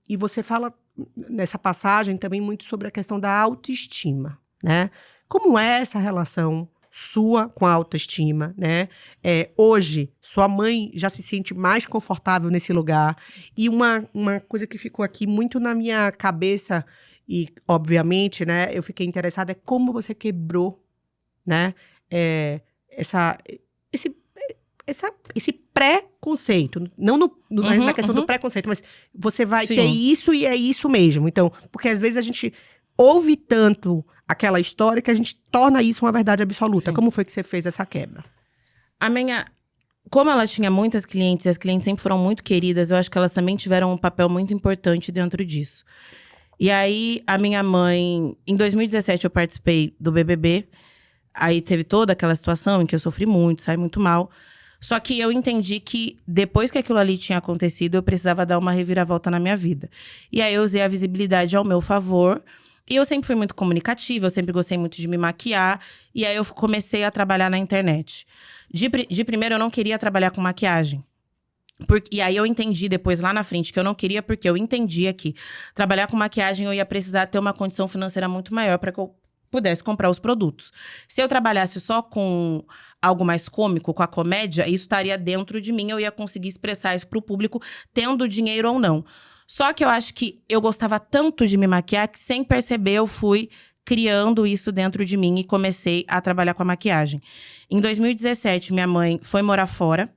E você fala nessa passagem também muito sobre a questão da autoestima, né? Como é essa relação sua com a autoestima, né? Hoje, sua mãe já se sente mais confortável nesse lugar. E uma coisa que ficou aqui muito na minha cabeça, e obviamente, né, eu fiquei interessada, é como você quebrou, né, essa, esse, esse preconceito. Não na questão do preconceito, mas você vai ter isso e é isso mesmo. Então, porque às vezes a gente ouve tanto aquela história que a gente torna isso uma verdade absoluta. Sim. Como foi que você fez essa quebra? Como ela tinha muitas clientes, e as clientes sempre foram muito queridas, eu acho que elas também tiveram um papel muito importante dentro disso. E aí, a minha mãe… Em 2017, eu participei do BBB. Aí teve toda aquela situação em que eu sofri muito, saí muito mal. Só que eu entendi que depois que aquilo ali tinha acontecido, eu precisava dar uma reviravolta na minha vida. E aí eu usei a visibilidade ao meu favor. E eu sempre fui muito comunicativa, eu sempre gostei muito de me maquiar. E aí eu comecei a trabalhar na internet. De primeiro, eu não queria trabalhar com maquiagem. E aí eu entendi depois, lá na frente, que eu não queria, porque eu entendia que trabalhar com maquiagem eu ia precisar ter uma condição financeira muito maior para que eu pudesse comprar os produtos. Se eu trabalhasse só com algo mais cômico, com a comédia, isso estaria dentro de mim, eu ia conseguir expressar isso pro público, tendo dinheiro ou não. Só que eu acho que eu gostava tanto de me maquiar que, sem perceber, eu fui criando isso dentro de mim e comecei a trabalhar com a maquiagem. Em 2017, minha mãe foi morar fora.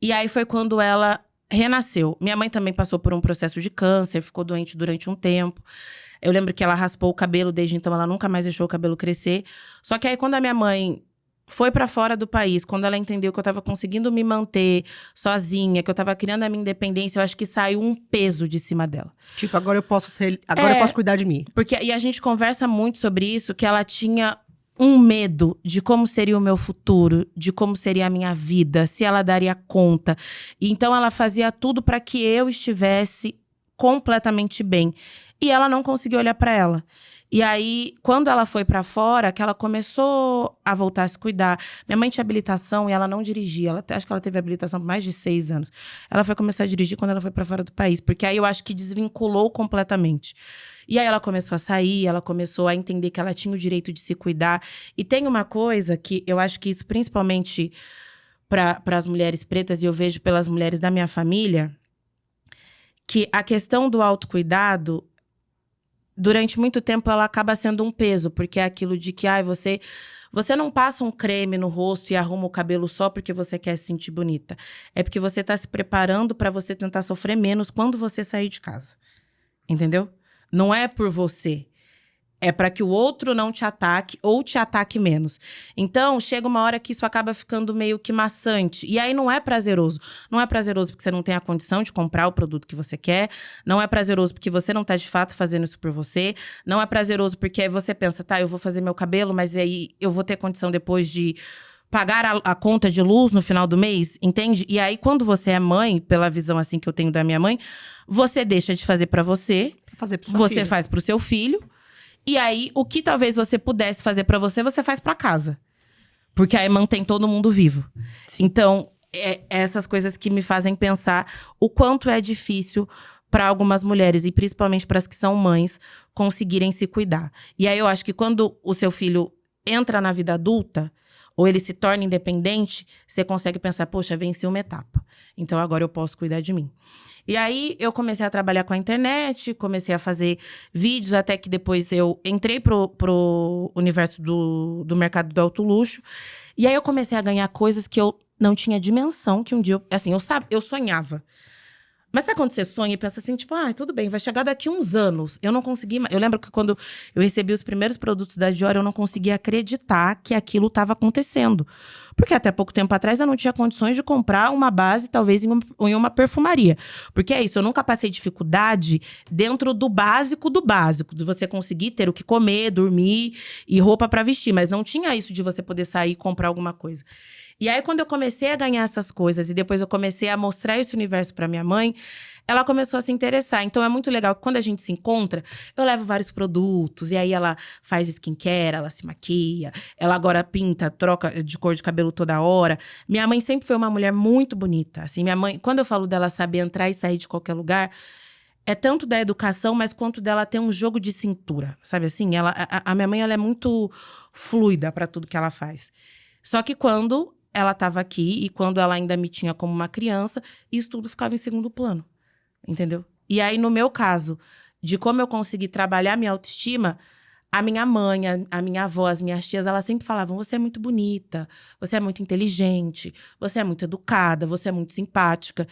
E aí foi quando ela renasceu. Minha mãe também passou por um processo de câncer, ficou doente durante um tempo. Eu lembro que ela raspou o cabelo, desde então ela nunca mais deixou o cabelo crescer. Só que aí quando a minha mãe foi pra fora do país, quando ela entendeu que eu tava conseguindo me manter sozinha, que eu tava criando a minha independência, eu acho que saiu um peso de cima dela. Tipo, agora eu posso cuidar de mim. E a gente conversa muito sobre isso, que ela tinha um medo de como seria o meu futuro, de como seria a minha vida, se ela daria conta. Então ela fazia tudo para que eu estivesse completamente bem. E ela não conseguiu olhar para ela. E aí, quando ela foi para fora, que ela começou a voltar a se cuidar. Minha mãe tinha habilitação e ela não dirigia. Acho que ela teve habilitação por mais de 6 anos. Ela foi começar a dirigir quando ela foi para fora do país. Porque aí eu acho que desvinculou completamente. E aí ela começou a sair, ela começou a entender que ela tinha o direito de se cuidar. E tem uma coisa que eu acho que isso, principalmente para as mulheres pretas, e eu vejo pelas mulheres da minha família, que a questão do autocuidado, durante muito tempo, ela acaba sendo um peso. Porque é aquilo de que, você não passa um creme no rosto e arruma o cabelo só porque você quer se sentir bonita. É porque você tá se preparando para você tentar sofrer menos quando você sair de casa. Entendeu? Não é por você. É para que o outro não te ataque ou te ataque menos. Então, chega uma hora que isso acaba ficando meio que maçante. E aí não é prazeroso. Não é prazeroso porque você não tem a condição de comprar o produto que você quer. Não é prazeroso porque você não tá de fato fazendo isso por você. Não é prazeroso porque você pensa, eu vou fazer meu cabelo, mas aí eu vou ter condição depois de pagar a conta de luz no final do mês, entende? E aí, quando você é mãe, pela visão assim que eu tenho da minha mãe, você deixa de fazer pra você. Você faz pro seu filho. E aí, o que talvez você pudesse fazer pra você, você faz pra casa. Porque aí mantém todo mundo vivo. Sim. Então, essas coisas que me fazem pensar o quanto é difícil para algumas mulheres, e principalmente para as que são mães, conseguirem se cuidar. E aí, eu acho que quando o seu filho entra na vida adulta, ou ele se torna independente, você consegue pensar, poxa, venci uma etapa. Então, agora eu posso cuidar de mim. E aí, eu comecei a trabalhar com a internet, comecei a fazer vídeos, até que depois eu entrei pro universo do mercado do alto luxo. E aí, eu comecei a ganhar coisas que eu não tinha dimensão, que um dia… eu sonhava. Mas sabe quando você sonha e pensa assim, tipo, tudo bem, vai chegar daqui uns anos. Eu não consegui… Eu lembro que quando eu recebi os primeiros produtos da Dior, eu não conseguia acreditar que aquilo estava acontecendo. Porque até pouco tempo atrás eu não tinha condições de comprar uma base, talvez em uma perfumaria. Porque é isso, eu nunca passei dificuldade dentro do básico, de você conseguir ter o que comer, dormir e roupa para vestir. Mas não tinha isso de você poder sair e comprar alguma coisa. E aí, quando eu comecei a ganhar essas coisas e depois eu comecei a mostrar esse universo pra minha mãe, ela começou a se interessar. Então, é muito legal que quando a gente se encontra, eu levo vários produtos. E aí, ela faz skincare, ela se maquia. Ela agora pinta, troca de cor de cabelo toda hora. Minha mãe sempre foi uma mulher muito bonita. Assim, minha mãe, quando eu falo dela saber entrar e sair de qualquer lugar… é tanto da educação, mas quanto dela ter um jogo de cintura, sabe assim? A minha mãe, ela é muito fluida pra tudo que ela faz. Só que quando ela tava aqui e quando ela ainda me tinha como uma criança, isso tudo ficava em segundo plano, entendeu? E aí, no meu caso, de como eu consegui trabalhar minha autoestima, a minha mãe, a minha avó, as minhas tias, elas sempre falavam: você é muito bonita, você é muito inteligente, você é muito educada, você é muito simpática.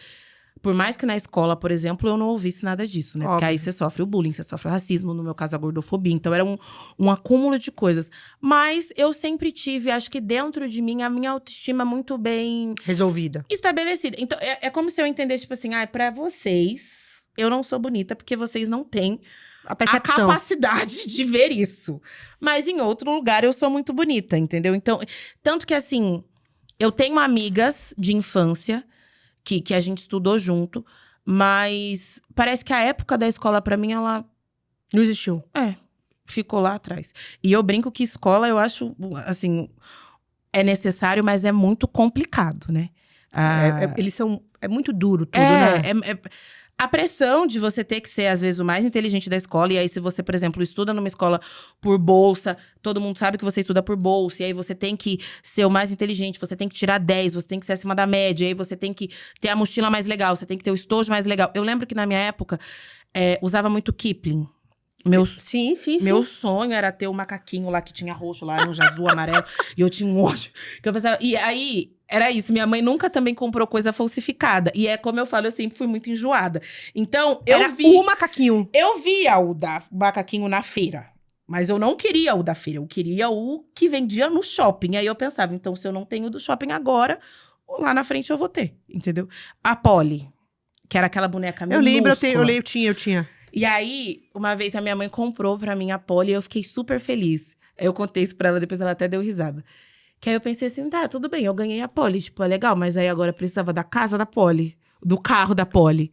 Por mais que na escola, por exemplo, eu não ouvisse nada disso, né? Porque Óbvio. aí você sofre o bullying, você sofre o racismo, no meu caso a gordofobia. Então era um acúmulo de coisas. Mas eu sempre tive, acho que dentro de mim, a minha autoestima muito bem Resolvida. estabelecida. Então é como se eu entendesse, tipo assim, pra vocês, eu não sou bonita porque vocês não têm A a percepção. capacidade de ver isso. Mas em outro lugar eu sou muito bonita, entendeu? Então, tanto que assim, eu tenho amigas de infância que a gente estudou junto, mas parece que a época da escola pra mim, ela Não existiu. ficou lá atrás. E eu brinco que escola, eu acho, assim, é necessário, mas é muito complicado, né? Eles são… É muito duro tudo, né? A pressão de você ter que ser, às vezes, o mais inteligente da escola. E aí, se você, por exemplo, estuda numa escola por bolsa, todo mundo sabe que você estuda por bolsa. E aí, você tem que ser o mais inteligente, você tem que tirar 10, você tem que ser acima da média. E aí, você tem que ter a mochila mais legal, você tem que ter o estojo mais legal. Eu lembro que, na minha época, usava muito Kipling. Sim. Meu sonho era ter o macaquinho lá que tinha roxo, laranja, azul, amarelo. E eu tinha um monte. Que eu pensava, e aí, era isso. Minha mãe nunca também comprou coisa falsificada. E é como eu falo, eu sempre fui muito enjoada. Então, Era o macaquinho. eu via o macaquinho na feira. Mas eu não queria o da feira. Eu queria o que vendia no shopping. Aí eu pensava, então, se eu não tenho do shopping agora, lá na frente eu vou ter. Entendeu? A Polly, que era aquela boneca Eu minúscula. lembro, eu tinha. E aí, uma vez a minha mãe comprou pra mim a Polly e eu fiquei super feliz. Eu contei isso pra ela, depois ela até deu risada. Que aí eu pensei assim, tá, tudo bem, eu ganhei a Polly, tipo, é legal. Mas aí agora eu precisava da casa da Polly, do carro da Polly.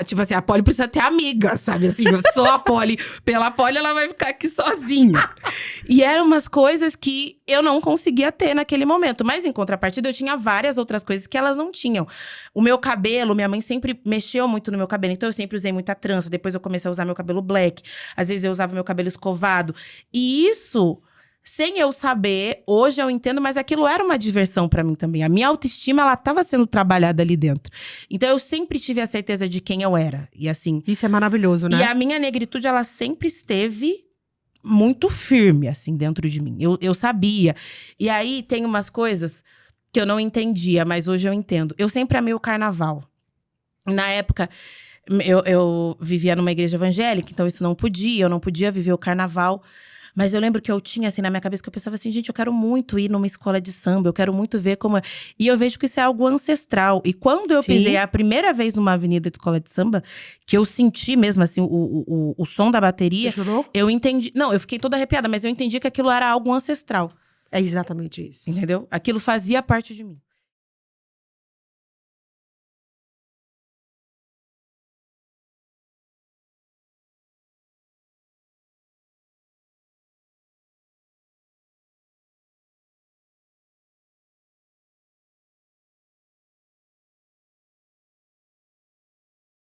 Tipo assim, a Polly precisa ter amiga, sabe? Assim, só a Polly. Pela Polly, ela vai ficar aqui sozinha. E eram umas coisas que eu não conseguia ter naquele momento. Mas, em contrapartida, eu tinha várias outras coisas que elas não tinham. O meu cabelo, minha mãe sempre mexeu muito no meu cabelo. Então, eu sempre usei muita trança. Depois, eu comecei a usar meu cabelo black. Às vezes, eu usava meu cabelo escovado. E isso… Sem eu saber, hoje eu entendo, mas aquilo era uma diversão pra mim também. A minha autoestima, ela tava sendo trabalhada ali dentro. Então, eu sempre tive a certeza de quem eu era. E assim… Isso é maravilhoso, né? E a minha negritude, ela sempre esteve muito firme, assim, dentro de mim. Eu sabia. E aí, tem umas coisas que eu não entendia, mas hoje eu entendo. Eu sempre amei o carnaval. Na época… Eu vivia numa igreja evangélica, então isso não podia. Eu não podia viver o carnaval. Mas eu lembro que eu tinha, assim, na minha cabeça, que eu pensava assim, gente, eu quero muito ir numa escola de samba, eu quero muito ver como… E eu vejo que isso é algo ancestral. E quando eu pisei a primeira vez numa avenida de escola de samba, que eu senti mesmo, assim, o som da bateria… Você chorou? Eu entendi… Não, eu fiquei toda arrepiada, mas eu entendi que aquilo era algo ancestral. É exatamente isso. Entendeu? Aquilo fazia parte de mim.